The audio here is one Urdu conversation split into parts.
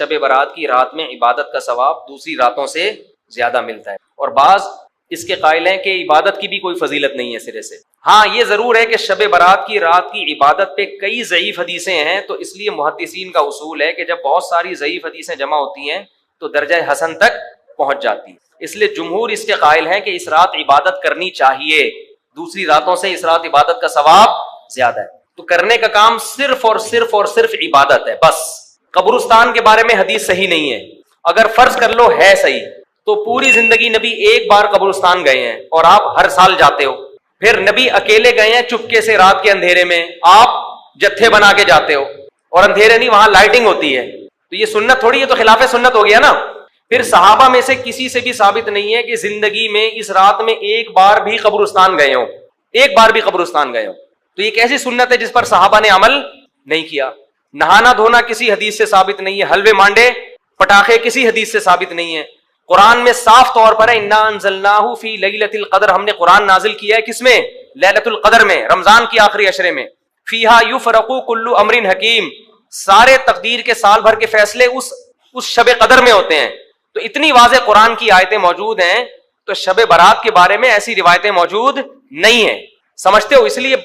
شب برات کی رات میں عبادت کا ثواب دوسری راتوں سے زیادہ ملتا ہے، اور بعض اس کے قائل ہیں کہ عبادت کی بھی کوئی فضیلت نہیں ہے سرے سے۔ ہاں یہ ضرور ہے کہ شب برات کی رات کی عبادت پہ کئی ضعیف حدیثیں ہیں، تو اس لیے محدثین کا اصول ہے کہ جب بہت ساری ضعیف حدیثیں جمع ہوتی ہیں تو درجہ حسن تک پہنچ جاتی ہے۔ اس لیے جمہور اس کے قائل ہیں کہ اس رات عبادت کرنی چاہیے، دوسری راتوں سے اس رات عبادت کا ثواب زیادہ ہے۔ تو کرنے کا کام صرف اور صرف اور صرف عبادت ہے بس۔ قبرستان کے بارے میں حدیث صحیح نہیں ہے، اگر فرض کر لو ہے صحیح تو پوری زندگی نبی ایک بار قبرستان گئے ہیں اور آپ ہر سال جاتے ہو، پھر نبی اکیلے گئے ہیں چپکے سے رات کے اندھیرے میں، آپ جتھے بنا کے جاتے ہو، اور اندھیرے نہیں وہاں لائٹنگ ہوتی ہے، تو یہ سنت تھوڑی ہے، تو خلاف سنت ہو گیا نا۔ پھر صحابہ میں سے کسی سے بھی ثابت نہیں ہے کہ زندگی میں اس رات میں ایک بار بھی قبرستان گئے ہوں، ایک بار بھی قبرستان گئے ہوں، تو یہ کیسی سنت ہے جس پر صحابہ نے عمل نہیں کیا۔ نہانا دھونا کسی حدیث سے ثابت نہیں ہے، حلوے مانڈے پٹاخے کسی حدیث سے ثابت نہیں ہے۔ قرآن میں صاف طور پر ہے انا انزلناہ فی لیلۃ القدر، ہم نے قرآن نازل کیا ہے کس میں؟ لیلۃ القدر میں، رمضان کی آخری عشرے میں۔ فیہا یفرق کل امر حکیم، سارے تقدیر کے سال بھر کے فیصلے اس شب قدر میں ہوتے ہیں۔ تو اتنی واضح قرآن کی آیتیں موجود ہیں، تو شب برات کے بارے میں ایسی روایتیں موجود نہیں ہیں، سمجھتے ہو؟ اس لیے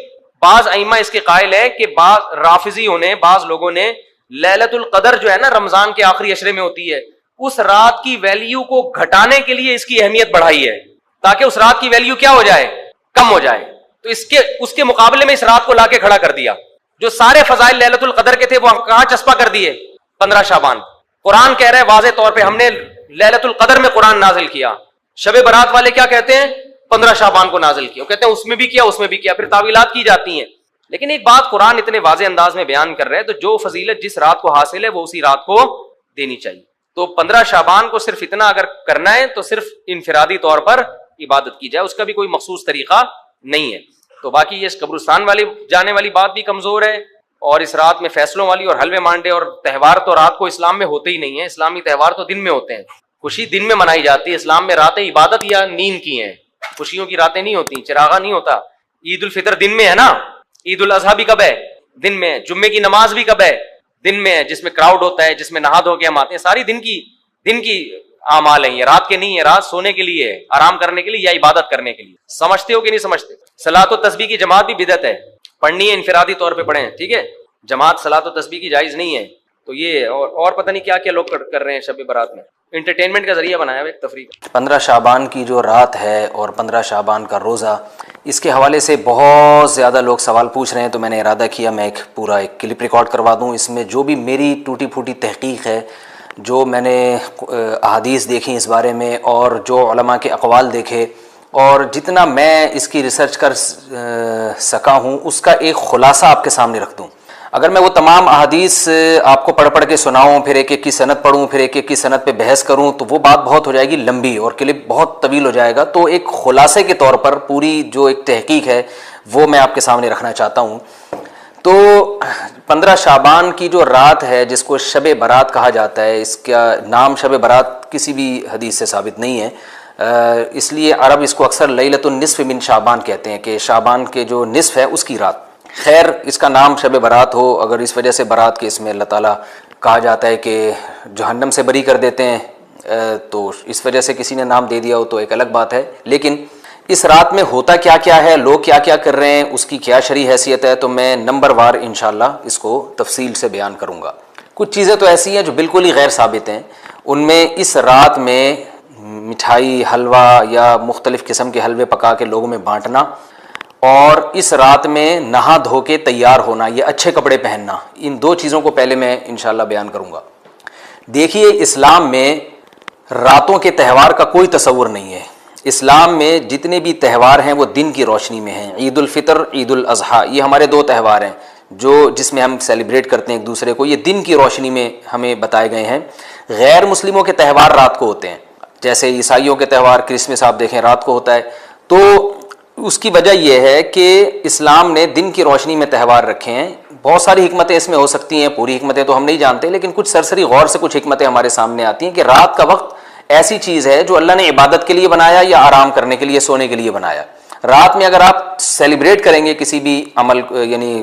بعض ائمہ اس کے قائل ہے کہ بعض رافضیوں نے، بعض لوگوں نے لیلۃ القدر جو ہے نا رمضان کے آخری عشرے میں ہوتی ہے، اس رات کی ویلیو کو گھٹانے کے لیے اس کی اہمیت بڑھائی ہے، تاکہ اس رات کی ویلیو کیا ہو جائے؟ کم ہو جائے۔ تو اس کے مقابلے میں اس رات کو لا کے کھڑا کر دیا۔ جو سارے فضائل لیلۃ القدر کے تھے وہ کہاں چسپا کر دیے؟ 15 شعبان۔ قرآن کہہ رہے واضح طور پہ ہم نے لیلۃ القدر میں قرآن نازل کیا۔ شب برات والے کیا کہتے ہیں؟ 15 شعبان کو نازل کیا، وہ کہتے ہیں اس میں بھی کیا، اس میں بھی کیا، پھر تعویلات کی جاتی ہیں۔ لیکن ایک بات قرآن اتنے واضح انداز میں بیان کر رہے ہیں، تو جو فضیلت جس رات کو حاصل ہے وہ اسی رات کو دینی چاہیے۔ تو 15 شعبان کو صرف اتنا اگر کرنا ہے تو صرف انفرادی طور پر عبادت کی جائے، اس کا بھی کوئی مخصوص طریقہ نہیں ہے۔ تو باقی یہ قبرستان والی جانے والی بات بھی کمزور ہے، اور اس رات میں فیصلوں والی اور حلوے مانڈے اور تہوار تو رات کو اسلام میں ہوتے ہی نہیں ہیں، اسلامی تہوار تو دن میں ہوتے ہیں، خوشی دن میں منائی جاتی ہے۔ اسلام میں راتیں عبادت یا نیند کی ہیں، خوشیوں کی راتیں نہیں ہوتی، چراغا نہیں ہوتا۔ عید الفطر دن میں ہے نا، عید الاضحیٰ بھی کب ہے؟ دن میں ہے۔ جمعے کی نماز بھی کب ہے؟ دن میں ہے، جس میں کراؤڈ ہوتا ہے، جس میں نہا دھو کے ہم آتے ہیں، ساری دن کی اعمال ہیں، یہ رات کے نہیں ہے، رات سونے کے لیے ہے، آرام کرنے کے لیے یا عبادت کرنے کے لیے۔ سمجھتے ہو کہ نہیں سمجھتے؟ صلاۃ و تسبیح کی جماعت بھی بدعت ہے، پڑھنی ہے انفرادی طور پہ پڑھیں، ٹھیک ہے، جماعت صلاۃ و تسبیح کی جائز نہیں ہے۔ تو یہ اور پتہ نہیں کیا کیا لوگ کر رہے ہیں شب برات میں، انٹرٹینمنٹ کا ذریعہ بنایا ہوا ایک تفریح۔ 15 شعبان کی جو رات ہے اور 15 شعبان کا روزہ، اس کے حوالے سے بہت زیادہ لوگ سوال پوچھ رہے ہیں، تو میں نے ارادہ کیا میں ایک پورا کلپ ریکارڈ کروا دوں۔ اس میں جو بھی میری ٹوٹی پھوٹی تحقیق ہے، جو میں نے احادیث دیکھی اس بارے میں، اور جو علماء کے اقوال دیکھے، اور جتنا میں اس کی ریسرچ کر سکا ہوں، اس کا ایک خلاصہ آپ کے سامنے رکھ دوں۔ اگر میں وہ تمام احادیث آپ کو پڑھ کی سناؤں، پھر ایک ایک کی سند پڑھوں، پھر ایک ایک کی سند پہ بحث کروں، تو وہ بات بہت ہو جائے گی لمبی اور کلپ بہت طویل ہو جائے گا۔ تو ایک خلاصے کے طور پر پوری جو ایک تحقیق ہے وہ میں آپ کے سامنے رکھنا چاہتا ہوں۔ تو 15 شعبان کی جو رات ہے جس کو شب برات کہا جاتا ہے، اس کا نام شب برات کسی بھی حدیث سے ثابت نہیں ہے، اس لیے عرب اس کو اکثر لیلۃ النصف من شعبان کہتے ہیں، کہ شعبان کے جو نصف ہے اس کی رات۔ خیر اس کا نام شب برات ہو، اگر اس وجہ سے برات کے اس میں اللہ تعالیٰ کہا جاتا ہے کہ جہنم سے بری کر دیتے ہیں، تو اس وجہ سے کسی نے نام دے دیا ہو تو ایک الگ بات ہے۔ لیکن اس رات میں ہوتا کیا کیا ہے، لوگ کیا کیا کر رہے ہیں، اس کی کیا شرعی حیثیت ہے، تو میں نمبر وار انشاءاللہ اس کو تفصیل سے بیان کروں گا۔ کچھ چیزیں تو ایسی ہیں جو بالکل ہی غیر ثابت ہیں، ان میں اس رات میں مٹھائی، حلوہ یا مختلف قسم کے حلوے پکا کے لوگوں میں بانٹنا، اور اس رات میں نہا دھو کے تیار ہونا، یہ اچھے کپڑے پہننا، ان دو چیزوں کو پہلے میں انشاءاللہ بیان کروں گا۔ دیکھیے اسلام میں راتوں کے تہوار کا کوئی تصور نہیں ہے۔ اسلام میں جتنے بھی تہوار ہیں وہ دن کی روشنی میں ہیں۔ عید الفطر، عید الاضحیٰ، یہ ہمارے دو تہوار ہیں جس میں ہم سیلیبریٹ کرتے ہیں ایک دوسرے کو، یہ دن کی روشنی میں ہمیں بتائے گئے ہیں۔ غیر مسلموں کے تہوار رات کو ہوتے ہیں، جیسے عیسائیوں کے تہوار کرسمس آپ دیکھیں رات کو ہوتا ہے۔ تو اس کی وجہ یہ ہے کہ اسلام نے دن کی روشنی میں تہوار رکھے ہیں۔ بہت ساری حکمتیں اس میں ہو سکتی ہیں، پوری حکمتیں تو ہم نہیں جانتے، لیکن کچھ سرسری غور سے کچھ حکمتیں ہمارے سامنے آتی ہیں کہ رات کا وقت ایسی چیز ہے جو اللہ نے عبادت کے لیے بنایا یا آرام کرنے کے لیے، سونے کے لیے بنایا۔ رات میں اگر آپ سیلیبریٹ کریں گے کسی بھی عمل، یعنی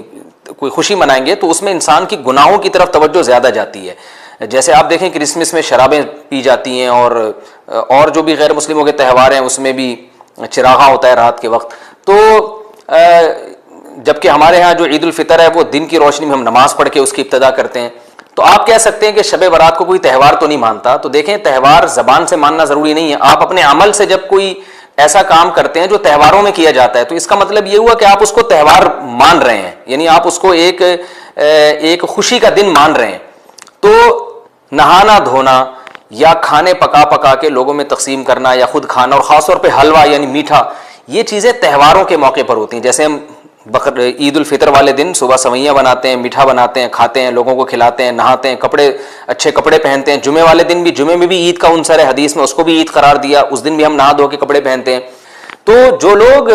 کوئی خوشی منائیں گے، تو اس میں انسان کی گناہوں کی طرف توجہ زیادہ جاتی ہے۔ جیسے آپ دیکھیں کرسمس میں شرابیں پی جاتی ہیں اور جو بھی غیر مسلموں کے تہوار ہیں اس میں بھی چراغاں ہوتا ہے رات کے وقت. تو جبکہ ہمارے ہاں جو عید الفطر ہے وہ دن کی روشنی میں ہم نماز پڑھ کے اس کی ابتدا کرتے ہیں. تو آپ کہہ سکتے ہیں کہ شب برات کو کوئی تہوار تو نہیں مانتا. تو دیکھیں تہوار زبان سے ماننا ضروری نہیں ہے. آپ اپنے عمل سے جب کوئی ایسا کام کرتے ہیں جو تہواروں میں کیا جاتا ہے تو اس کا مطلب یہ ہوا کہ آپ اس کو تہوار مان رہے ہیں, یعنی آپ اس کو ایک خوشی کا دن مان رہے ہیں. تو نہانا دھونا یا کھانے پکا کے لوگوں میں تقسیم کرنا یا خود کھانا, اور خاص طور پہ حلوہ یعنی میٹھا, یہ چیزیں تہواروں کے موقع پر ہوتی ہیں. جیسے ہم عید الفطر والے دن صبح سوئیاں بناتے ہیں, میٹھا بناتے ہیں, کھاتے ہیں, لوگوں کو کھلاتے ہیں, نہاتے ہیں, اچھے کپڑے پہنتے ہیں. جمعے والے دن بھی, جمعے میں بھی عید کا عنصر ہے حدیث میں, اس کو بھی عید قرار دیا, اس دن بھی ہم نہا دھو کے کپڑے پہنتے ہیں. تو جو لوگ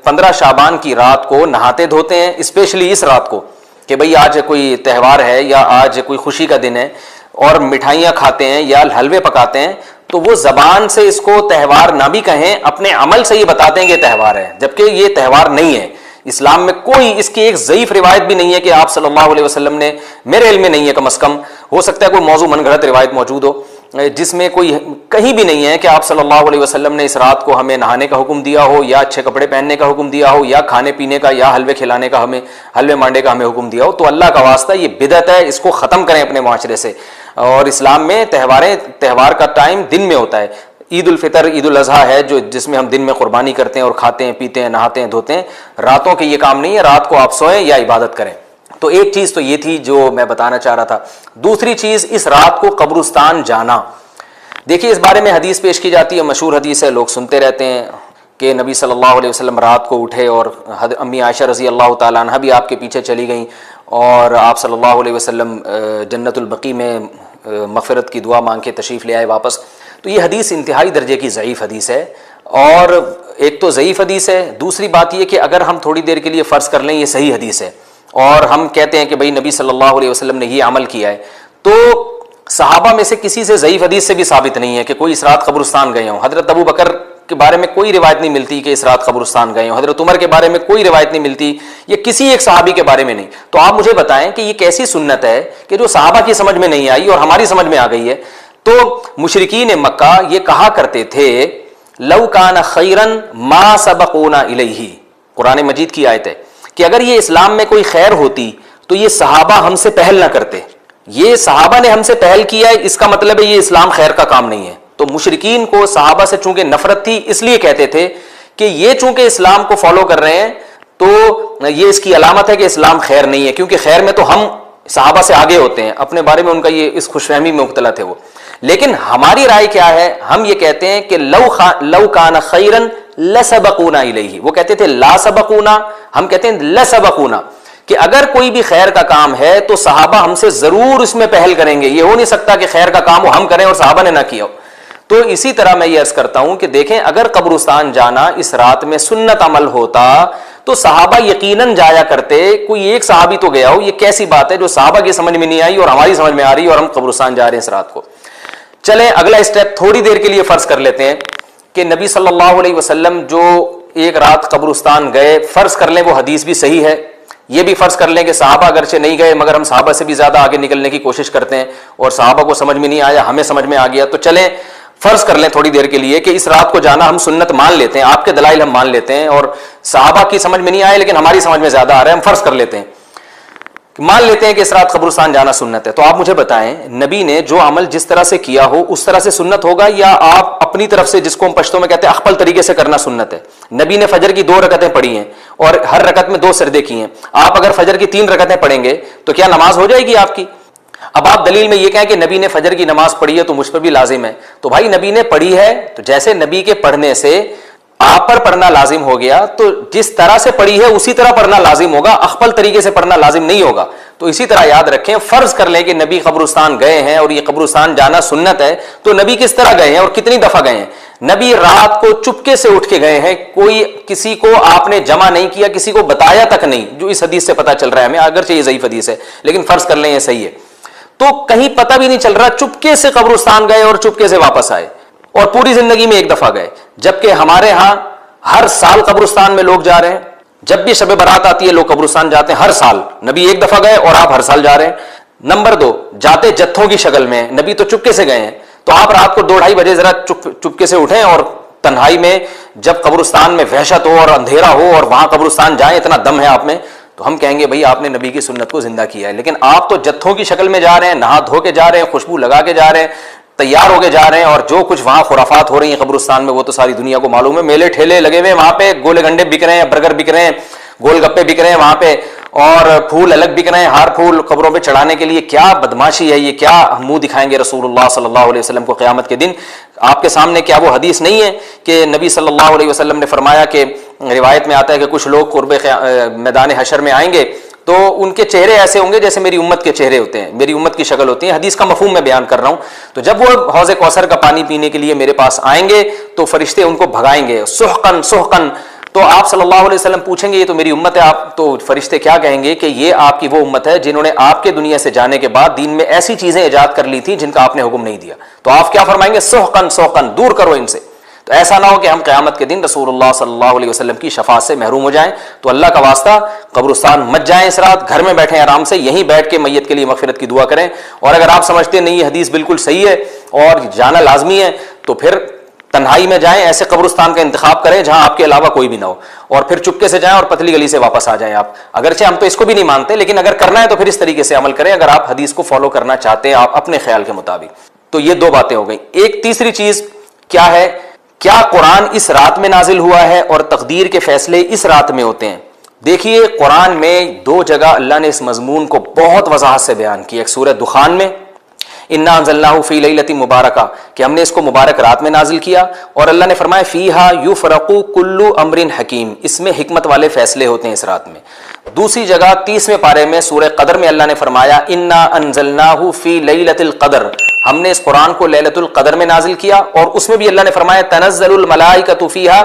15 شعبان کی رات کو نہاتے دھوتے ہیں, اسپیشلی اس رات کو کہ بھئی آج کوئی تہوار ہے یا آج کوئی خوشی کا دن ہے, اور مٹھائیاں کھاتے ہیں یا حلوے پکاتے ہیں, تو وہ زبان سے اس کو تہوار نہ بھی کہیں, اپنے عمل سے یہ بتاتے ہیں کہ تہوار ہے, جبکہ یہ تہوار نہیں ہے. اسلام میں کوئی اس کی ایک ضعیف روایت بھی نہیں ہے کہ آپ صلی اللہ علیہ وسلم نے, میرے علم میں نہیں ہے کم از کم, ہو سکتا ہے کوئی موضوع من گھڑت روایت موجود ہو جس میں کوئی کہیں بھی نہیں ہے کہ آپ صلی اللہ علیہ وسلم نے اس رات کو ہمیں نہانے کا حکم دیا ہو, یا اچھے کپڑے پہننے کا حکم دیا ہو, یا کھانے پینے کا یا حلوے کھلانے کا, ہمیں حلوے مانڈے کا ہمیں حکم دیا ہو. تو اللہ کا واسطہ یہ بدعت ہے, اس کو ختم کریں اپنے معاشرے سے. اور اسلام میں تہوار کا ٹائم دن میں ہوتا ہے. عید الفطر, عید الاضحیٰ ہے جس میں ہم دن میں قربانی کرتے ہیں اور کھاتے ہیں, پیتے ہیں, نہاتے ہیں, دھوتے ہیں. راتوں کے یہ کام نہیں ہے, رات کو آپ سوئیں یا عبادت کریں. تو ایک چیز تو یہ تھی جو میں بتانا چاہ رہا تھا. دوسری چیز, اس رات کو قبرستان جانا. دیکھیے اس بارے میں حدیث پیش کی جاتی ہے, مشہور حدیث ہے, لوگ سنتے رہتے ہیں کہ نبی صلی اللہ علیہ وسلم رات کو اٹھے اور امی عائشہ رضی اللہ تعالیٰ عنہ بھی آپ کے پیچھے چلی گئیں, اور آپ صلی اللہ علیہ وسلم جنت البقیع میں مغفرت کی دعا مانگ کے تشریف لے آئے واپس. تو یہ حدیث انتہائی درجے کی ضعیف حدیث ہے, اور ایک تو ضعیف حدیث ہے, دوسری بات یہ کہ اگر ہم تھوڑی دیر کے لیے فرض کر لیں یہ صحیح حدیث ہے اور ہم کہتے ہیں کہ بھئی نبی صلی اللہ علیہ وسلم نے یہ عمل کیا ہے, تو صحابہ میں سے کسی سے ضعیف حدیث سے بھی ثابت نہیں ہے کہ کوئی اس رات قبرستان گئے ہوں. حضرت ابو بکر کے بارے میں کوئی روایت نہیں ملتی کہ اس رات قبرستان گئے ہوں, حضرت عمر کے بارے میں کوئی روایت نہیں ملتی, یا کسی ایک صحابی کے بارے میں نہیں. تو آپ مجھے بتائیں کہ یہ کیسی سنت ہے کہ جو صحابہ کی سمجھ میں نہیں آئی اور ہماری سمجھ میں آ گئی ہے. تو مشرکین مکہ یہ کہا کرتے تھے لو کان خیرا ما سبقونا الیہ, قرآن مجید کی آیت ہے کہ اگر یہ اسلام میں کوئی خیر ہوتی تو یہ صحابہ ہم سے پہل نہ کرتے. یہ صحابہ نے ہم سے پہل کیا ہے, اس کا مطلب ہے یہ اسلام خیر کا کام نہیں ہے. تو مشرکین کو صحابہ سے چونکہ نفرت تھی, اس لیے کہتے تھے کہ یہ چونکہ اسلام کو فالو کر رہے ہیں تو یہ اس کی علامت ہے کہ اسلام خیر نہیں ہے, کیونکہ خیر میں تو ہم صحابہ سے آگے ہوتے ہیں. اپنے بارے میں ان کا یہ اس خوش فہمی میں مبتلا تھے وہ. لیکن ہماری رائے کیا ہے, ہم یہ کہتے ہیں کہ لو کان خیرا لسبقونا الیہ. وہ کہتے تھے لا سبقونا, ہم کہتے ہیں لسبقونا, کہ اگر کوئی بھی خیر کا کام ہے تو صحابہ ہم سے ضرور اس میں پہل کریں گے. یہ ہو نہیں سکتا کہ خیر کا کام ہم کریں اور صحابہ نے نہ کیا ہو. تو اسی طرح میں یہ عرض کرتا ہوں کہ دیکھیں اگر قبرستان جانا اس رات میں سنت عمل ہوتا تو صحابہ یقیناً جایا کرتے. کوئی ایک صحابی تو گیا ہو, یہ کیسی بات ہے جو صحابہ کی سمجھ میں نہیں آئی اور ہماری سمجھ میں آ رہی ہے اور ہم قبرستان جا رہے ہیں اس رات کو. چلیں اگلا اسٹیپ تھوڑی دیر کے لیے فرض کر لیتے ہیں کہ نبی صلی اللہ علیہ وسلم جو ایک رات قبرستان گئے, فرض کر لیں وہ حدیث بھی صحیح ہے, یہ بھی فرض کر لیں کہ صحابہ اگرچہ نہیں گئے مگر ہم صحابہ سے بھی زیادہ آگے نکلنے کی کوشش کرتے ہیں اور صحابہ کو سمجھ میں نہیں آیا, ہمیں سمجھ میں آ گیا. تو چلیں فرض کر لیں تھوڑی دیر کے لیے کہ اس رات کو جانا ہم سنت مان لیتے ہیں, آپ کے دلائل ہم مان لیتے ہیں اور صحابہ کی سمجھ میں نہیں آئے لیکن ہماری سمجھ میں زیادہ آ رہا ہے, ہم فرض کر لیتے ہیں, مان لیتے ہیں کہ اس رات قبرستان جانا سنت ہے. تو آپ مجھے بتائیں نبی نے جو عمل جس طرح سے کیا ہو اس طرح سے سنت ہوگا, یا آپ اپنی طرف سے, جس کو ہم پشتوں میں کہتے ہیں اخپل طریقے سے کرنا سنت ہے. نبی نے فجر کی 2 رکعتیں پڑھی ہیں اور ہر رکعت میں 2 سجدے کیے ہیں. آپ اگر فجر کی 3 رکعتیں پڑھیں گے تو کیا نماز ہو جائے گی آپ کی؟ اب آپ دلیل میں یہ کہیں کہ نبی نے فجر کی نماز پڑھی ہے تو مجھ پر بھی لازم ہے. تو بھائی نبی نے پڑھی ہے تو جیسے نبی کے پڑھنے سے آپ پر پڑھنا لازم ہو گیا, تو جس طرح سے پڑھی ہے اسی طرح پڑھنا لازم ہوگا, اخپل طریقے سے پڑھنا لازم نہیں ہوگا. تو اسی طرح یاد رکھیں, فرض کر لیں کہ نبی قبرستان گئے ہیں اور یہ قبرستان جانا سنت ہے, تو نبی کس طرح گئے ہیں اور کتنی دفعہ گئے ہیں؟ نبی رات کو چپکے سے اٹھ کے گئے ہیں, کوئی کسی کو آپ نے جمع نہیں کیا, کسی کو بتایا تک نہیں, جو اس حدیث سے پتہ چل رہا ہے ہمیں, اگرچہ یہ ضعیف حدیث ہے لیکن فرض کر لیں یہ صحیح ہے. تو کہیں پتہ بھی نہیں چل رہا, چپکے سے قبرستان گئے اور چپکے سے واپس آئے, اور پوری زندگی میں ایک دفعہ گئے. جبکہ ہمارے ہاں ہر سال قبرستان میں لوگ جا رہے ہیں, جب بھی شب برات آتی ہے لوگ قبرستان جاتے ہیں ہر سال. نبی ایک دفعہ گئے اور آپ ہر سال جا رہے ہیں. نمبر 2, جاتے جتھوں کی شکل میں, نبی تو چپکے سے گئے ہیں, تو آپ رات کو 2-2:30 بجے ذرا چپکے سے اٹھیں اور تنہائی میں جب قبرستان میں وحشت ہو اور اندھیرا ہو اور وہاں قبرستان جائیں, اتنا دم ہے آپ میں, تو ہم کہیں گے بھائی آپ نے نبی کی سنت کو زندہ کیا ہے. لیکن آپ تو جتھوں کی شکل میں جا رہے ہیں, نہا دھو کے جا رہے ہیں, خوشبو لگا کے جا رہے ہیں, تیار ہو کے جا رہے ہیں, اور جو کچھ وہاں خرافات ہو رہی ہیں قبرستان میں وہ تو ساری دنیا کو معلوم ہے. میلے ٹھیلے لگے ہوئے ہیں وہاں پہ, گولے گنڈے بک رہے ہیں, برگر بک رہے ہیں, گول گپے بک رہے ہیں وہاں پہ, اور پھول الگ بک رہے ہیں, ہار پھول قبروں پہ چڑھانے کے لیے. کیا بدماشی ہے یہ, کیا منہ دکھائیں گے رسول اللہ صلی اللہ علیہ وسلم کو قیامت کے دن. آپ کے سامنے کیا وہ حدیث نہیں ہے کہ نبی صلی اللہ علیہ وسلم نے فرمایا کہ روایت میں آتا ہے کہ کچھ لوگ قرب میدان حشر میں آئیں گے تو ان کے چہرے ایسے ہوں گے جیسے میری امت کے چہرے ہوتے ہیں, میری امت کی شکل ہوتی ہے. حدیث کا مفہوم میں بیان کر رہا ہوں. تو جب وہ حوض کوثر کا پانی پینے کے لیے میرے پاس آئیں گے تو فرشتے ان کو بھگائیں گے, سحقن سحقن. تو آپ صلی اللہ علیہ وسلم پوچھیں گے یہ تو میری امت ہے, آپ تو فرشتے کیا کہیں گے کہ یہ آپ کی وہ امت ہے جنہوں نے آپ کے دنیا سے جانے کے بعد دین میں ایسی چیزیں ایجاد کر لی تھیں جن کا آپ نے حکم نہیں دیا. تو آپ کیا فرمائیں گے, سحقن سحقن, دور کرو ان سے. تو ایسا نہ ہو کہ ہم قیامت کے دن رسول اللہ صلی اللہ علیہ وسلم کی شفاعت سے محروم ہو جائیں. تو اللہ کا واسطہ قبرستان مت جائیں اس رات, گھر میں بیٹھیں آرام سے, یہیں بیٹھ کے میت کے لیے مغفرت کی دعا کریں. اور اگر آپ سمجھتے نہیں یہ حدیث بالکل صحیح ہے اور جانا لازمی ہے تو پھر تنہائی میں جائیں, ایسے قبرستان کا انتخاب کریں جہاں آپ کے علاوہ کوئی بھی نہ ہو, اور پھر چپکے سے جائیں اور پتلی گلی سے واپس آ جائیں آپ. اگرچہ ہم تو اس کو بھی نہیں مانتے, لیکن اگر کرنا ہے تو پھر اس طریقے سے عمل کریں اگر آپ حدیث کو فالو کرنا چاہتے ہیں آپ اپنے خیال کے مطابق. تو یہ 2 باتیں ہو گئیں. ایک تیسری چیز کیا ہے, کیا قرآن اس رات میں نازل ہوا ہے اور تقدیر کے فیصلے اس رات میں ہوتے ہیں. دیکھیے قرآن میں 2 جگہ اللہ نے اس مضمون کو بہت وضاحت سے بیان کیا. ایک سورہ دخان میں انا انزلناہ فی لیلۃ مبارکہ, کہ ہم نے اس کو مبارک رات میں نازل کیا, اور اللہ نے فرمایا فیہا یفرق کل امر حکیم, اس میں حکمت والے فیصلے ہوتے ہیں اس رات میں. دوسری جگہ 30ویں پارے میں سورہ قدر میں اللہ نے فرمایا انا انزلناہ فی لیلۃ القدر, ہم نے اس قرآن کو لیلۃ القدر میں نازل کیا, اور اس میں بھی اللہ نے فرمایا تنزل الملائکۃ فیہا,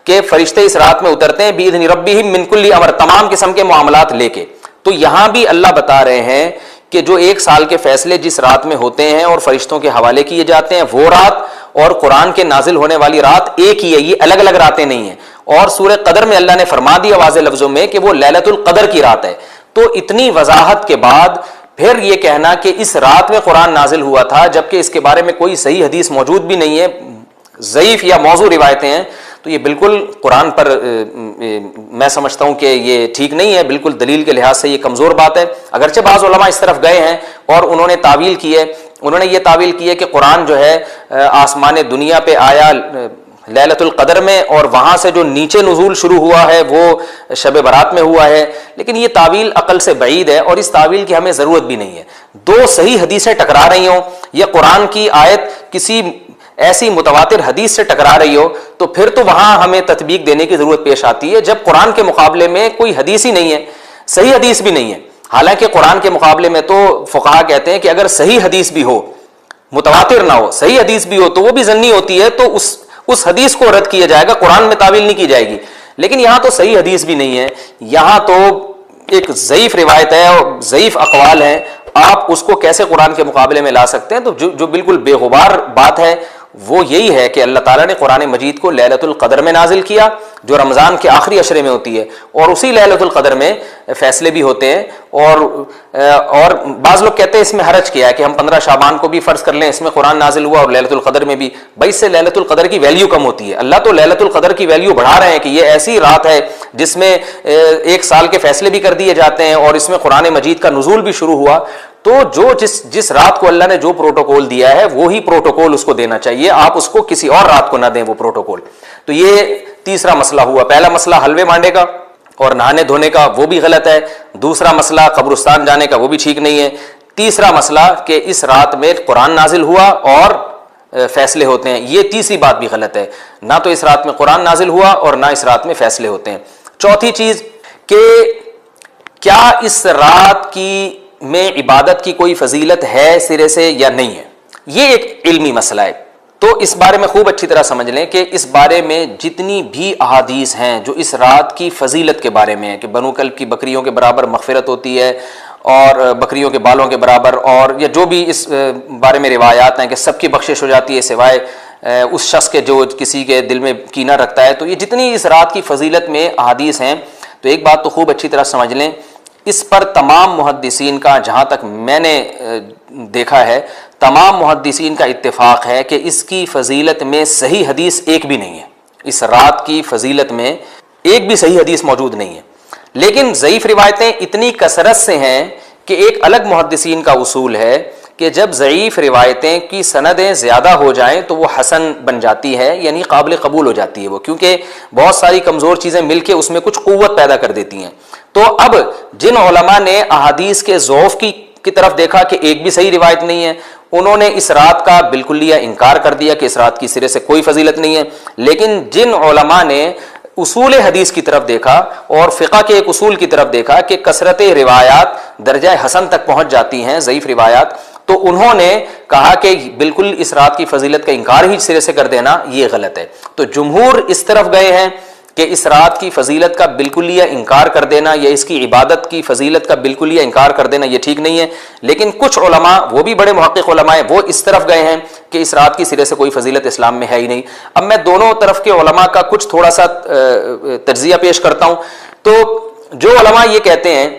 کہ فرشتے اس رات میں اترتے ہیں باذن ربہم من کل امر, تمام قسم کے معاملات لے کے. تو یہاں بھی اللہ بتا رہے ہیں کہ جو 1 سال کے فیصلے جس رات میں ہوتے ہیں اور فرشتوں کے حوالے کیے جاتے ہیں وہ رات اور قرآن کے نازل ہونے والی رات ایک ہی ہے, یہ الگ الگ راتیں نہیں ہیں. اور سورہ قدر میں اللہ نے فرما دیا واضح لفظوں میں کہ وہ لیلۃ القدر کی رات ہے. تو اتنی وضاحت کے بعد پھر یہ کہنا کہ اس رات میں قرآن نازل ہوا تھا جبکہ اس کے بارے میں کوئی صحیح حدیث موجود بھی نہیں ہے, ضعیف یا موضوع روایتیں ہیں, تو یہ بالکل قرآن پر میں سمجھتا ہوں کہ یہ ٹھیک نہیں ہے, بالکل دلیل کے لحاظ سے یہ کمزور بات ہے. اگرچہ بعض علماء اس طرف گئے ہیں اور انہوں نے تعویل کی ہے, انہوں نے یہ تعویل کی ہے کہ قرآن جو ہے آسمان دنیا پہ آیا لیلۃ القدر میں, اور وہاں سے جو نیچے نزول شروع ہوا ہے وہ شب برات میں ہوا ہے. لیکن یہ تعویل عقل سے بعید ہے اور اس تعویل کی ہمیں ضرورت بھی نہیں ہے. 2 صحیح حدیثیں ٹکرا رہی ہوں یا قرآن کی آیت کسی ایسی متواتر حدیث سے ٹکرا رہی ہو تو پھر تو وہاں ہمیں تطبیق دینے کی ضرورت پیش آتی ہے, جب قرآن کے مقابلے میں کوئی حدیث ہی نہیں ہے, صحیح حدیث بھی نہیں ہے. حالانکہ قرآن کے مقابلے میں تو فقہا کہتے ہیں کہ اگر صحیح حدیث بھی ہو, متواتر نہ ہو, صحیح حدیث بھی ہو تو وہ بھی ظنی ہوتی ہے, تو اس حدیث کو رد کیا جائے گا, قرآن میں تعویل نہیں کی جائے گی. لیکن یہاں تو صحیح حدیث بھی نہیں ہے, یہاں تو ایک ضعیف روایت ہے اور ضعیف اقوال ہیں, آپ اس کو کیسے قرآن کے مقابلے میں لا سکتے ہیں؟ تو جو بالکل بے غبار بات ہے وہ یہی ہے کہ اللہ تعالیٰ نے قرآن مجید کو لیلۃ القدر میں نازل کیا جو رمضان کے آخری عشرے میں ہوتی ہے, اور اسی لیلۃ القدر میں فیصلے بھی ہوتے ہیں. اور بعض لوگ کہتے ہیں اس میں حرج کیا ہے کہ ہم 15 شعبان کو بھی فرض کر لیں, اس میں قرآن نازل ہوا اور لیلۃ القدر میں بھی. بھائی اس سے لیلۃ القدر کی ویلیو کم ہوتی ہے. اللہ تو لیلۃ القدر کی ویلیو بڑھا رہے ہیں کہ یہ ایسی رات ہے جس میں 1 سال کے فیصلے بھی کر دیے جاتے ہیں اور اس میں قرآن مجید کا نزول بھی شروع ہوا. تو جس رات کو اللہ نے جو پروٹوکول دیا ہے وہی پروٹوکول اس کو دینا چاہیے, آپ اس کو کسی اور رات کو نہ دیں وہ پروٹوکول. تو یہ تیسرا مسئلہ ہوا. پہلا مسئلہ حلوے مانڈے کا اور نہانے دھونے کا, وہ بھی غلط ہے. دوسرا مسئلہ قبرستان جانے کا, وہ بھی ٹھیک نہیں ہے. تیسرا مسئلہ کہ اس رات میں قرآن نازل ہوا اور فیصلے ہوتے ہیں, یہ تیسری بات بھی غلط ہے. نہ تو اس رات میں قرآن نازل ہوا اور نہ اس رات میں فیصلے ہوتے ہیں. چوتھی چیز کہ کیا اس رات کی میں عبادت کی کوئی فضیلت ہے سرے سے یا نہیں ہے, یہ ایک علمی مسئلہ ہے. تو اس بارے میں خوب اچھی طرح سمجھ لیں کہ اس بارے میں جتنی بھی احادیث ہیں جو اس رات کی فضیلت کے بارے میں ہیں کہ بنو کلب کی بکریوں کے برابر مغفرت ہوتی ہے اور بکریوں کے بالوں کے برابر, اور یا جو بھی اس بارے میں روایات ہیں کہ سب کی بخشش ہو جاتی ہے سوائے اس شخص کے جو کسی کے دل میں کینہ رکھتا ہے, تو یہ جتنی اس رات کی فضیلت میں احادیث ہیں, تو ایک بات تو خوب اچھی طرح سمجھ لیں اس پر تمام محدثین کا، جہاں تک میں نے دیکھا ہے، تمام محدثین کا اتفاق ہے کہ اس کی فضیلت میں صحیح حدیث ایک بھی نہیں ہے، اس رات کی فضیلت میں ایک بھی صحیح حدیث موجود نہیں ہے۔ لیکن ضعیف روایتیں اتنی کثرت سے ہیں کہ ایک الگ محدثین کا اصول ہے کہ جب ضعیف روایتیں کی سندیں زیادہ ہو جائیں تو وہ حسن بن جاتی ہے، یعنی قابل قبول ہو جاتی ہے وہ، کیونکہ بہت ساری کمزور چیزیں مل کے اس میں کچھ قوت پیدا کر دیتی ہیں۔ تو اب جن علماء نے احادیث کے ضعف کی طرف دیکھا کہ ایک بھی صحیح روایت نہیں ہے، انہوں نے اس رات کا بالکلیہ انکار کر دیا کہ اس رات کی سرے سے کوئی فضیلت نہیں ہے۔ لیکن جن علماء نے اصول حدیث کی طرف دیکھا اور فقہ کے ایک اصول کی طرف دیکھا کہ کثرت روایات درجہ حسن تک پہنچ جاتی ہیں ضعیف روایات، تو انہوں نے کہا کہ بالکل اس رات کی فضیلت کا انکار ہی سرے سے کر دینا یہ غلط ہے۔ تو جمہور اس طرف گئے ہیں کہ اس رات کی فضیلت کا بالکلیہ انکار کر دینا یا اس کی عبادت کی فضیلت کا بالکلیہ انکار کر دینا یہ ٹھیک نہیں ہے۔ لیکن کچھ علماء، وہ بھی بڑے محقق علماء ہیں، وہ اس طرف گئے ہیں کہ اس رات کی سرے سے کوئی فضیلت اسلام میں ہے ہی نہیں۔ اب میں دونوں طرف کے علماء کا کچھ تھوڑا سا تجزیہ پیش کرتا ہوں۔ تو جو علماء یہ کہتے ہیں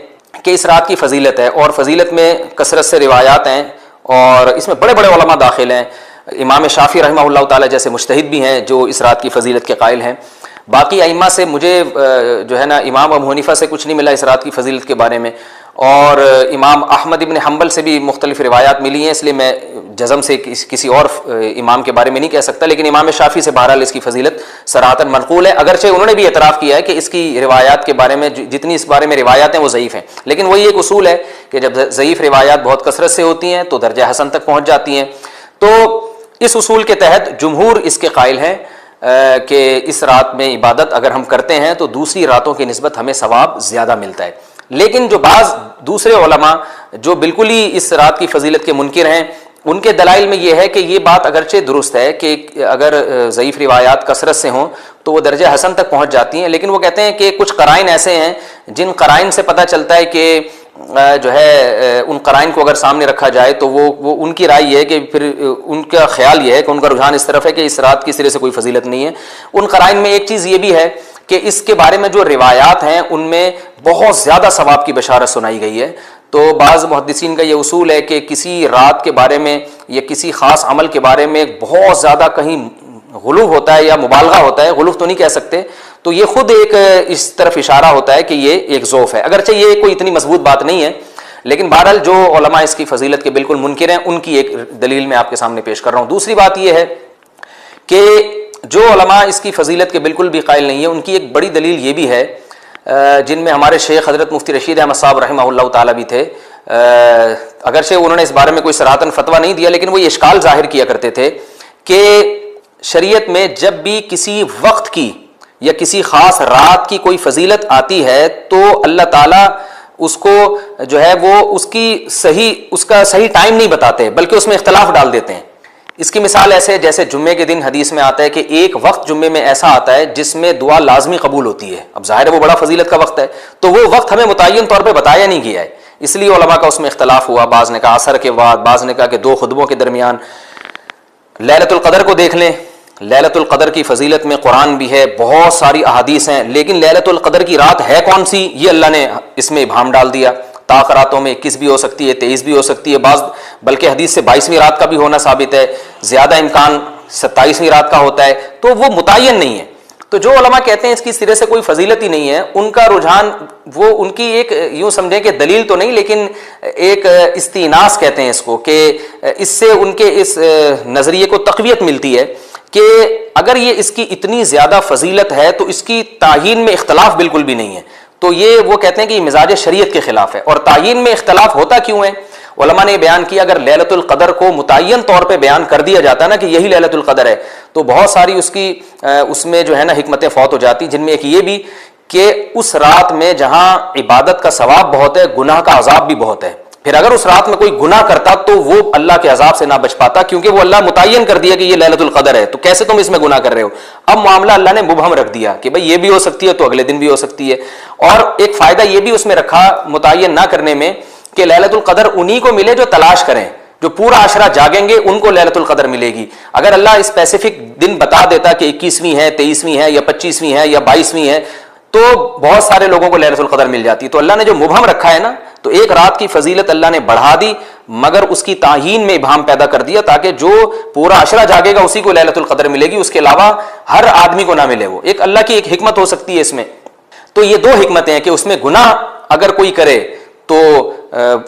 کہ اس رات کی فضیلت ہے اور فضیلت میں کثرت سے روایات ہیں اور اس میں بڑے بڑے علماء داخل ہیں، امام شافعی رحمہ اللہ تعالی جیسے مجتہد بھی ہیں جو اس رات کی فضیلت کے قائل ہیں۔ باقی ائمہ سے مجھے جو ہے نا امام ابو حنیفہ سے کچھ نہیں ملا اس رات کی فضیلت کے بارے میں، اور امام احمد ابن حنبل سے بھی مختلف روایات ملی ہیں، اس لیے میں جزم سے کسی اور امام کے بارے میں نہیں کہہ سکتا۔ لیکن امام شافعی سے بہرحال اس کی فضیلت صراحتاً منقول ہے، اگرچہ انہوں نے بھی اعتراف کیا ہے کہ اس کی روایات کے بارے میں جتنی اس بارے میں روایات ہیں وہ ضعیف ہیں، لیکن وہی ایک اصول ہے کہ جب ضعیف روایات بہت کثرت سے ہوتی ہیں تو درجہ حسن تک پہنچ جاتی ہیں۔ تو اس اصول کے تحت جمہور اس کے قائل ہیں کہ اس رات میں عبادت اگر ہم کرتے ہیں تو دوسری راتوں کی نسبت ہمیں ثواب زیادہ ملتا ہے۔ لیکن جو بعض دوسرے علماء جو بالکل ہی اس رات کی فضیلت کے منکر ہیں، ان کے دلائل میں یہ ہے کہ یہ بات اگرچہ درست ہے کہ اگر ضعیف روایات کثرت سے ہوں تو وہ درجہ حسن تک پہنچ جاتی ہیں، لیکن وہ کہتے ہیں کہ کچھ قرائن ایسے ہیں جن قرائن سے پتہ چلتا ہے کہ جو ہے ان قرائن کو اگر سامنے رکھا جائے تو وہ ان کی رائے یہ ہے کہ پھر ان کا خیال یہ ہے کہ ان کا رجحان اس طرف ہے کہ اس رات کی سرے سے کوئی فضیلت نہیں ہے۔ ان قرائن میں ایک چیز یہ بھی ہے کہ اس کے بارے میں جو روایات ہیں ان میں بہت زیادہ ثواب کی بشارت سنائی گئی ہے۔ تو بعض محدثین کا یہ اصول ہے کہ کسی رات کے بارے میں یا کسی خاص عمل کے بارے میں بہت زیادہ کہیں غلو ہوتا ہے یا مبالغہ ہوتا ہے، غلو تو نہیں کہہ سکتے، تو یہ خود ایک اس طرف اشارہ ہوتا ہے کہ یہ ایک ضعف ہے، اگرچہ یہ کوئی اتنی مضبوط بات نہیں ہے۔ لیکن بہرحال جو علماء اس کی فضیلت کے بالکل منکر ہیں ان کی ایک دلیل میں آپ کے سامنے پیش کر رہا ہوں۔ دوسری بات یہ ہے کہ جو علماء اس کی فضیلت کے بالکل بھی قائل نہیں ہیں ان کی ایک بڑی دلیل یہ بھی ہے، جن میں ہمارے شیخ حضرت مفتی رشید احمد صاحب رحمہ اللہ تعالیٰ بھی تھے، اگرچہ انہوں نے اس بارے میں کوئی صراحتاً فتویٰ نہیں دیا، لیکن وہ یہ اشکال ظاہر کیا کرتے تھے کہ شریعت میں جب بھی کسی وقت کی یا کسی خاص رات کی کوئی فضیلت آتی ہے تو اللہ تعالیٰ اس کو جو ہے وہ اس کا صحیح ٹائم نہیں بتاتے بلکہ اس میں اختلاف ڈال دیتے ہیں۔ اس کی مثال ایسے جیسے جمعے کے دن حدیث میں آتا ہے کہ ایک وقت جمعے میں ایسا آتا ہے جس میں دعا لازمی قبول ہوتی ہے، اب ظاہر ہے وہ بڑا فضیلت کا وقت ہے، تو وہ وقت ہمیں متعین طور پہ بتایا نہیں گیا ہے، اس لیے علماء کا اس میں اختلاف ہوا، بعض نے کہا عصر کے بعد، بعض نے کہا کہ 2 خطبوں کے درمیان۔ لیلۃ القدر کو دیکھ لیں، لیلۃ القدر کی فضیلت میں قرآن بھی ہے، بہت ساری احادیث ہیں، لیکن لیلۃ القدر کی رات ہے کون سی یہ اللہ نے اس میں ابہام ڈال دیا۔ طاق راتوں میں 21 بھی ہو سکتی ہے، 23 بھی ہو سکتی ہے، بعض بلکہ حدیث سے 22ویں رات کا بھی ہونا ثابت ہے، زیادہ امکان 27ویں رات کا ہوتا ہے، تو وہ متعین نہیں ہے۔ تو جو علماء کہتے ہیں اس کی سرے سے کوئی فضیلت ہی نہیں ہے، ان کا رجحان وہ ان کی ایک یوں سمجھیں کہ دلیل تو نہیں لیکن ایک استئناس کہتے ہیں اس کو، کہ اس سے ان کے اس نظریے کو تقویت ملتی ہے کہ اگر یہ اس کی اتنی زیادہ فضیلت ہے تو اس کی تعیین میں اختلاف بالکل بھی نہیں ہے، تو یہ وہ کہتے ہیں کہ یہ مزاج شریعت کے خلاف ہے۔ اور تعیین میں اختلاف ہوتا کیوں ہے؟ علماء نے بیان کیا اگر لیلۃ القدر کو متعین طور پہ بیان کر دیا جاتا ہے نا کہ یہی لیلۃ القدر ہے تو بہت ساری اس میں جو ہے نا حکمتیں فوت ہو جاتی، جن میں ایک یہ بھی کہ اس رات میں جہاں عبادت کا ثواب بہت ہے گناہ کا عذاب بھی بہت ہے، پھر اگر اس رات میں کوئی گناہ کرتا تو وہ اللہ کے عذاب سے نہ بچ پاتا، کیونکہ وہ اللہ متعین کر دیا کہ یہ لیلۃ القدر ہے، تو کیسے تم اس میں گناہ کر رہے ہو؟ اب معاملہ اللہ نے مبہم رکھ دیا کہ بھئی یہ بھی ہو سکتی ہے تو اگلے دن بھی ہو سکتی ہے۔ اور ایک فائدہ یہ بھی اس میں رکھا متعین نہ کرنے میں کہ لیلۃ القدر انہی کو ملے جو تلاش کریں، جو پورا عشرہ جاگیں گے ان کو لیلۃ القدر ملے گی۔ اگر اللہ اسپیسیفک دن بتا دیتا کہ 21ویں ہے، 23ویں ہے یا 25ویں ہے یا 22ویں ہے تو بہت سارے لوگوں کو لیلۃ القدر مل جاتی ہے. تو اللہ نے جو مبہم رکھا ہے نا, تو ایک رات کی فضیلت اللہ نے بڑھا دی, مگر اس کی تعیین میں ابہام پیدا کر دیا تاکہ جو پورا عشرہ جاگے گا اسی کو لیلۃ القدر ملے گی, اس کے علاوہ ہر آدمی کو نہ ملے. وہ ایک اللہ کی ایک حکمت ہو سکتی ہے اس میں. تو یہ دو حکمتیں ہیں کہ اس میں گناہ اگر کوئی کرے تو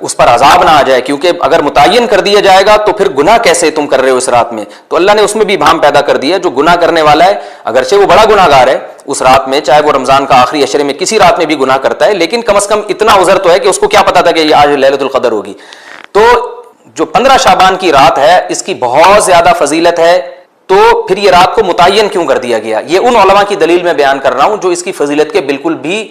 اس پر عذاب نہ آ جائے, کیونکہ اگر متعین کر دیا جائے گا تو پھر گناہ کیسے تم کر رہے ہو اس رات میں. تو اللہ نے اس میں بھی ابہام پیدا کر دیا. جو گناہ کرنے والا ہے اگرچہ وہ بڑا گناہ گار ہے اس رات میں, چاہے وہ رمضان کا آخری عشرے میں کسی رات میں بھی گناہ کرتا ہے, لیکن کم از کم اتنا عذر تو ہے کہ اس کو کیا پتا تھا کہ یہ آج لیلۃ القدر ہوگی. تو جو 15 شعبان کی رات ہے اس کی بہت زیادہ فضیلت ہے. تو پھر یہ رات کو متعین کیوں کر دیا گیا, یہ ان علماء کی دلیل میں بیان کر رہا ہوں جو اس کی فضیلت کے بالکل بھی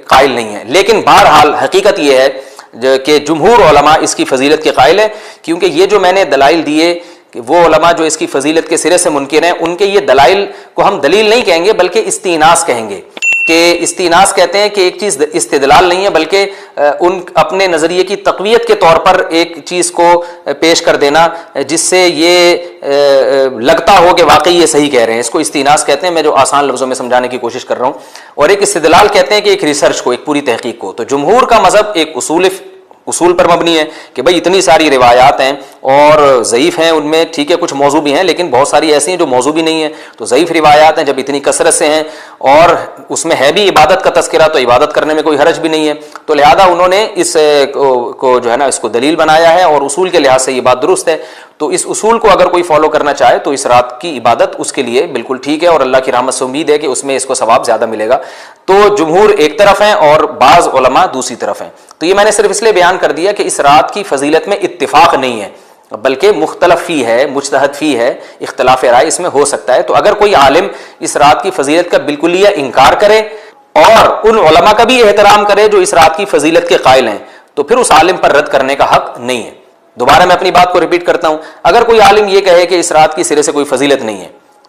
قائل نہیں ہیں. لیکن بہرحال حقیقت یہ ہے کہ جمہور علماء اس کی فضیلت کے قائل ہیں, کیونکہ یہ جو میں نے دلائل دیے کہ وہ علماء جو اس کی فضیلت کے سرے سے منکر ہیں, ان کے یہ دلائل کو ہم دلیل نہیں کہیں گے بلکہ استئناس کہیں گے. کہ استئناس کہتے ہیں کہ ایک چیز استدلال نہیں ہے بلکہ ان اپنے نظریے کی تقویت کے طور پر ایک چیز کو پیش کر دینا جس سے یہ لگتا ہو کہ واقعی یہ صحیح کہہ رہے ہیں. اس کو استئناس کہتے ہیں, میں جو آسان لفظوں میں سمجھانے کی کوشش کر رہا ہوں. اور ایک استدلال کہتے ہیں کہ ایک ریسرچ کو, ایک پوری تحقیق کو. تو جمہور کا مذہب ایک اصول پر مبنی ہے کہ بھئی اتنی ساری روایات ہیں اور ضعیف ہیں, ان میں ٹھیک ہے کچھ موضوع بھی ہیں لیکن بہت ساری ایسی ہیں جو موضوع بھی نہیں ہیں. تو ضعیف روایات ہیں جب اتنی کثرت سے ہیں اور اس میں ہے بھی عبادت کا تذکرہ, تو عبادت کرنے میں کوئی حرج بھی نہیں ہے. تو لہذا انہوں نے اس کو جو ہے نا اس کو دلیل بنایا ہے, اور اصول کے لحاظ سے یہ بات درست ہے. تو اس اصول کو اگر کوئی فالو کرنا چاہے تو اس رات کی عبادت اس کے لیے بالکل ٹھیک ہے, اور اللہ کی رحمت سے امید ہے کہ اس میں اس کو ثواب زیادہ ملے گا. تو جمہور ایک طرف ہیں اور بعض علماء دوسری طرف ہیں. تو یہ میں نے صرف اس لیے بیان کر دیا کہ اس رات کی فضیلت میں اتفاق نہیں ہے بلکہ مختلف فی ہے, مجتہد فی ہے, اختلاف رائے اس میں ہو سکتا ہے. تو اگر کوئی عالم اس رات کی فضیلت کا بالکلیہ انکار کرے اور ان علماء کا بھی احترام کرے جو اس رات کی فضیلت کے قائل ہیں, تو پھر اس عالم پر رد کرنے کا حق نہیں ہے. دوبارہ میں اپنی بات کو ریپیٹ کرتا ہوں, اگر کوئی عالم یہ کہے کہ اس رات کی سرے سے کوئی فضیلت نہیں ہے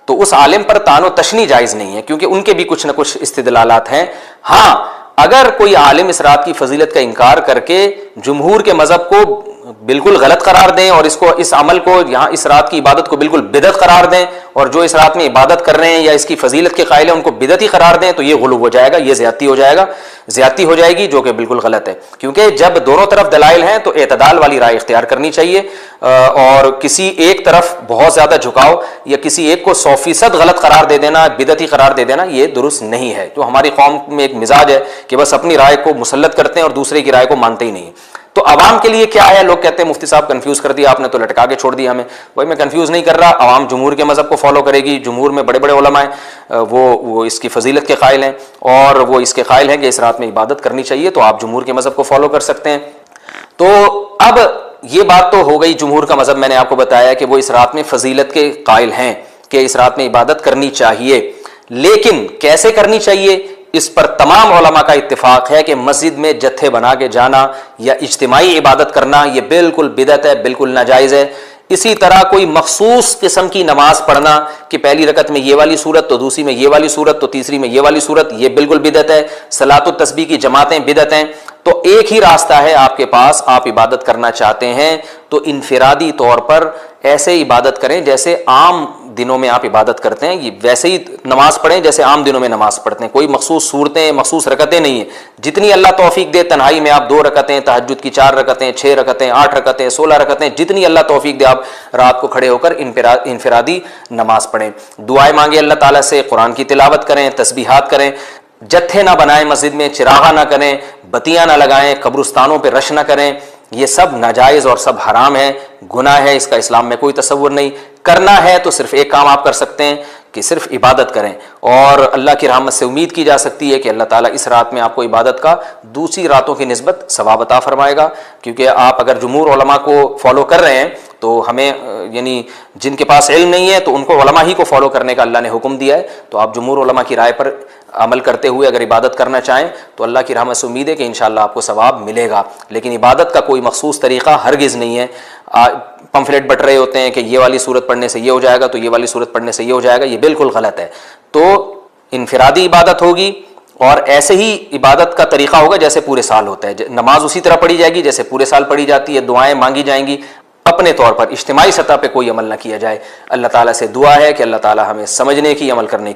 تو اس عالم پر طعن و تشنیع جائز نہیں ہے, کیونکہ ان کے بھی کچھ نہ کچھ استدلالات ہیں. ہاں اگر کوئی عالم اس رات کی فضیلت کا انکار کر کے جمہور کے مذہب کو بالکل غلط قرار دیں اور اس عمل کو یہاں اس رات کی عبادت کو بالکل بدعت قرار دیں, اور جو اس رات میں عبادت کر رہے ہیں یا اس کی فضیلت کے قائل ہیں ان کو بدعتی قرار دیں, تو یہ غلو ہو جائے گا, یہ زیادتی ہو جائے گی, جو کہ بالکل غلط ہے. کیونکہ جب دونوں طرف دلائل ہیں تو اعتدال والی رائے اختیار کرنی چاہیے, اور کسی ایک طرف بہت زیادہ جھکاؤ یا کسی ایک کو 100% غلط قرار دے دینا, بدعتی قرار دے دینا, یہ درست نہیں ہے. جو ہماری قوم میں ایک مزاج ہے کہ بس اپنی رائے کو مسلط کرتے ہیں اور دوسرے کی رائے کو مانتے ہی نہیں. تو عوام کے لیے کیا ہے, لوگ کہتے ہیں مفتی صاحب کنفیوز کر دیا آپ نے, تو لٹکا کے چھوڑ دیا ہمیں. بھائی میں کنفیوز نہیں کر رہا, عوام جمہور کے مذہب کو فالو کرے گی. جمہور میں بڑے بڑے علماء ہیں, وہ اس کی فضیلت کے قائل ہیں اور وہ اس کے قائل ہیں کہ اس رات میں عبادت کرنی چاہیے, تو آپ جمہور کے مذہب کو فالو کر سکتے ہیں. تو اب یہ بات تو ہو گئی جمہور کا مذہب, میں نے آپ کو بتایا کہ وہ اس رات میں فضیلت کے قائل ہیں کہ اس رات میں عبادت کرنی چاہیے. لیکن کیسے کرنی چاہیے, اس پر تمام علماء کا اتفاق ہے کہ مسجد میں جتھے بنا کے جانا یا اجتماعی عبادت کرنا یہ بالکل بدعت ہے, بالکل ناجائز ہے. اسی طرح کوئی مخصوص قسم کی نماز پڑھنا کہ پہلی رکعت میں یہ والی صورت, تو دوسری میں یہ والی صورت, تو تیسری میں یہ والی صورت, یہ بالکل بدعت ہے. صلاۃ التسبیح کی جماعتیں بدعت ہیں. تو ایک ہی راستہ ہے آپ کے پاس, آپ عبادت کرنا چاہتے ہیں تو انفرادی طور پر ایسے عبادت کریں جیسے عام دنوں میں آپ عبادت کرتے ہیں, ویسے ہی نماز پڑھیں جیسے عام دنوں میں نماز پڑھتے ہیں. کوئی مخصوص صورتیں, مخصوص رکعتیں نہیں ہیں. جتنی اللہ توفیق دے, تنہائی میں آپ 2 رکعتیں, تہجد کی 4 رکعتیں, 6 رکعتیں, 8 رکعتیں, 16 رکعتیں, جتنی اللہ توفیق دے آپ رات کو کھڑے ہو کر انفرادی نماز پڑھیں. دعائیں مانگیں اللہ تعالیٰ سے, قرآن کی تلاوت کریں, تسبیحات کریں. جتھے نہ بنائیں مسجد میں, چراغاں نہ کریں, بتیاں نہ لگائیں, قبرستانوں پہ رش نہ کریں. یہ سب ناجائز اور سب حرام ہے, گناہ ہے, اس کا اسلام میں کوئی تصور نہیں. کرنا ہے تو صرف ایک کام آپ کر سکتے ہیں کہ صرف عبادت کریں, اور اللہ کی رحمت سے امید کی جا سکتی ہے کہ اللہ تعالیٰ اس رات میں آپ کو عبادت کا دوسری راتوں کی نسبت ثواب عطا فرمائے گا. کیونکہ آپ اگر جمہور علماء کو فالو کر رہے ہیں تو ہمیں یعنی جن کے پاس علم نہیں ہے تو ان کو علماء ہی کو فالو کرنے کا اللہ نے حکم دیا ہے. تو آپ جمہور علماء کی رائے پر عمل کرتے ہوئے اگر عبادت کرنا چاہیں تو اللہ کی رحمت سے امید ہے کہ انشاءاللہ آپ کو ثواب ملے گا. لیکن عبادت کا کوئی مخصوص طریقہ ہرگز نہیں ہے. پمفلیٹ بٹ رہے ہوتے ہیں کہ یہ والی صورت پڑھنے سے یہ ہو جائے گا, تو یہ والی صورت پڑھنے سے یہ ہو جائے گا, یہ بالکل غلط ہے. تو انفرادی عبادت ہوگی اور ایسے ہی عبادت کا طریقہ ہوگا جیسے پورے سال ہوتا ہے. نماز اسی طرح پڑھی جائے گی جیسے پورے سال پڑھی جاتی ہے, دعائیں مانگی جائیں گی. اپنے طور پر اجتماعی سطح پہ کوئی عمل نہ کیا جائے. اللہ تعالیٰ سے دعا ہے کہ اللہ تعالیٰ ہمیں سمجھنے کی, عمل کرنے کی